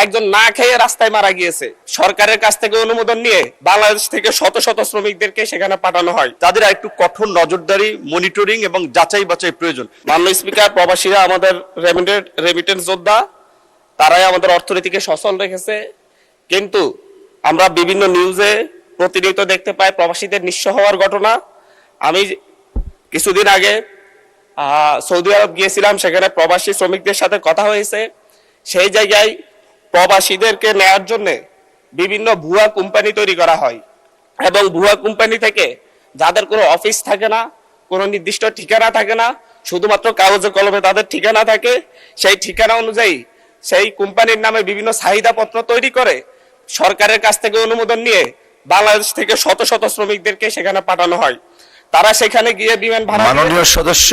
একজন না খেয়ে রাস্তায় মারা গিয়েছে। সরকারের কাছ থেকে অনুমোদন নিয়ে বাংলাদেশ থেকে শত শত শ্রমিকদেরকে সেখানে পাঠানো হয়। তাদের একটু কঠোর নজরদারি, মনিটরিং এবং যাচাই বাছাই প্রয়োজন। মাননীয় স্পিকার, প্রবাসীরা আমাদের রেমিটেন্স যোদ্ধা, তারাই আমাদের অর্থনীতিকে সচল রেখেছে। কিন্তু আমরা বিভিন্ন নিউজে প্রতিনিয়ত দেখতে পাই প্রবাসীদের নিঃস্ব হওয়ার ঘটনা। আমি কিছুদিন আগে সৌদি আরব গিয়েছিলাম, সেখানে প্রবাসী শ্রমিকদের সাথে কথা হয়েছে। সেই জায়গায় প্রবাসীদেরকে নেয়ার জন্য বিভিন্ন ভুয়া কোম্পানি তৈরি করা হয় এবং ভুয়া কোম্পানি থেকে যাদের কোনো অফিস থাকে না, কোনো নির্দিষ্ট ঠিকানা থাকে না, শুধুমাত্র কাগজে কলমে তাদের ঠিকানা থাকে, সেই ঠিকানা অনুযায়ী সেই কোম্পানির নামে বিভিন্ন চাহিদাপত্র তৈরি করে সরকারের কাছ থেকে অনুমোদন নিয়ে বাংলাদেশ থেকে শত শত শ্রমিকদেরকে সেখানে পাঠানো হয়। তারা সেখানে গিয়ে বিমান ভাড়া। মাননীয় সদস্য,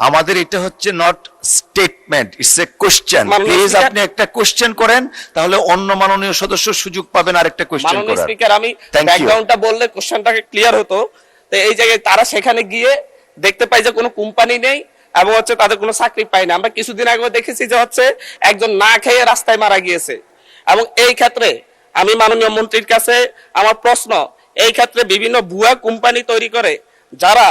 আমাদের এটা হচ্ছে not statement, it's a question. Please আপনি একটা কোশ্চেন করেন, তাহলে অন্য মাননীয় সদস্য সুযোগ পাবেন আরেকটা কোশ্চেন করার। মাননীয় স্পিকার, আমি ব্যাকগ্রাউন্ডটা বললে কোশ্চেনটাকে ক্লিয়ার হতো। তো এই জায়গায় তারা সেখানে গিয়ে দেখতে পায় যে কোনো কোম্পানি নেই এবং হচ্ছে তাদের কোনো চাকরি পায় না। আমরা কিছুদিন আগে দেখেছি যে হচ্ছে একজন না খেয়ে রাস্তায় মারা গিয়েছে। এবং এই ক্ষেত্রে আমি মাননীয় মন্ত্রীর কাছে আমার প্রশ্ন, এই ক্ষেত্রে বিভিন্ন ভুয়া কোম্পানি তৈরি করে যারা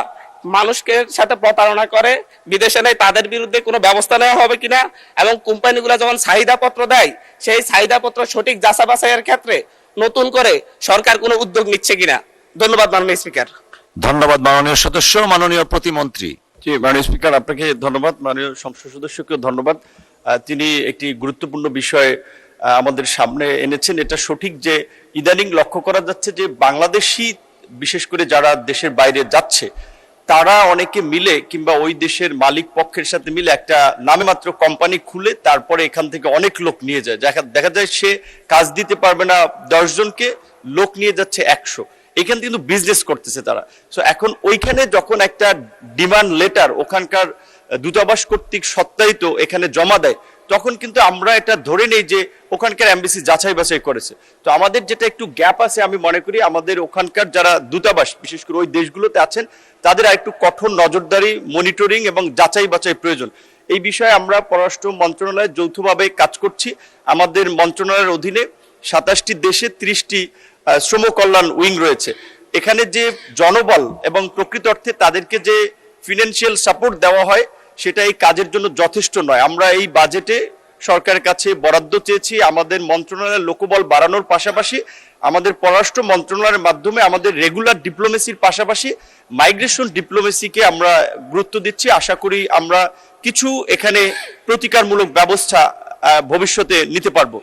মানুষকে সাথে প্রতারণা করে বিদেশে নেয়, তাদের বিরুদ্ধে কোনো ব্যবস্থা নেওয়া হবে কিনা, এবং কোম্পানিগুলো যখন চাহিদাপত্র দেয় সেই চাহিদাপত্র সঠিক যাচা বাছাইয়ের ক্ষেত্রে নতুন করে সরকার কোনো উদ্যোগ নিচ্ছে কিনা। ধন্যবাদ মাননীয় স্পিকার। ধন্যবাদ মাননীয় সদস্য। মাননীয় প্রতিমন্ত্রী। জি, মাননীয় স্পিকার, আপনাকে ধন্যবাদ। মাননীয় সংসদ সদস্যকেও ধন্যবাদ। তিনি একটি গুরুত্বপূর্ণ বিষয় আমাদের সামনে এনেছেন। এটা সঠিক যে ইদানিং লক্ষ্য করা যাচ্ছে যে বাংলাদেশি, বিশেষ করে যারা দেশের বাইরে যাচ্ছে, তারা অনেকে মিলে কিংবা ওই দেশের মালিক পক্ষের সাথে মিলে একটা নামে মাত্র কোম্পানি খুলে তারপরে এখান থেকে অনেক লোক নিয়ে যায়। দেখা যায় সে কাজ দিতে পারবে না 10 জনকে, লোক নিয়ে যাচ্ছে 100। এখান কিন্তু বিজনেস করতেছে তারা। সো এখন ওইখানে যখন একটা ডিমান্ড লেটার ওখানকার দূতাবাস কর্তৃক সত্যায়িত এখানে জমা দেয়, তখন কিন্তু আমরা এটা ধরে নেই যে ওখানকার এমবাসি যাচাই বাছাই করেছে। তো আমাদের যেটা একটু গ্যাপ আছে, আমি মনে করি আমাদের ওখানকার যারা দূতাবাস, বিশেষ করে ওই দেশগুলোতে আছেন, তাদের একটু কঠোর নজরদারি, মনিটরিং এবং যাচাই বাছাই প্রয়োজন। এই বিষয়ে আমরা পররাষ্ট্র মন্ত্রণালয়ে যৌথভাবে কাজ করছি। আমাদের মন্ত্রণালয়ের অধীনে 27টি দেশে 30টি শ্রম কল্যাণ উইং রয়েছে। এখানে যে জনবল এবং প্রকৃত অর্থে তাদেরকে যে ফিনান্সিয়াল সাপোর্ট দেওয়া হয়, সেটা এই কাজের জন্য যথেষ্ট নয়। আমরা এই বাজেটে সরকারের কাছে বরাদ্দ চেয়েছি আমাদের মন্ত্রণালয়ের লোকবল বাড়ানোর পাশাপাশি আমাদের পররাষ্ট্র মন্ত্রণালয়ের মাধ্যমে আমাদের রেগুলার ডিপ্লোমেসির পাশাপাশি মাইগ্রেশন ডিপ্লোমেসিকে আমরা গুরুত্ব দিচ্ছি। আশা করি আমরা কিছু এখানে প্রতিকারমূলক ব্যবস্থা ভবিষ্যতে নিতে পারবো।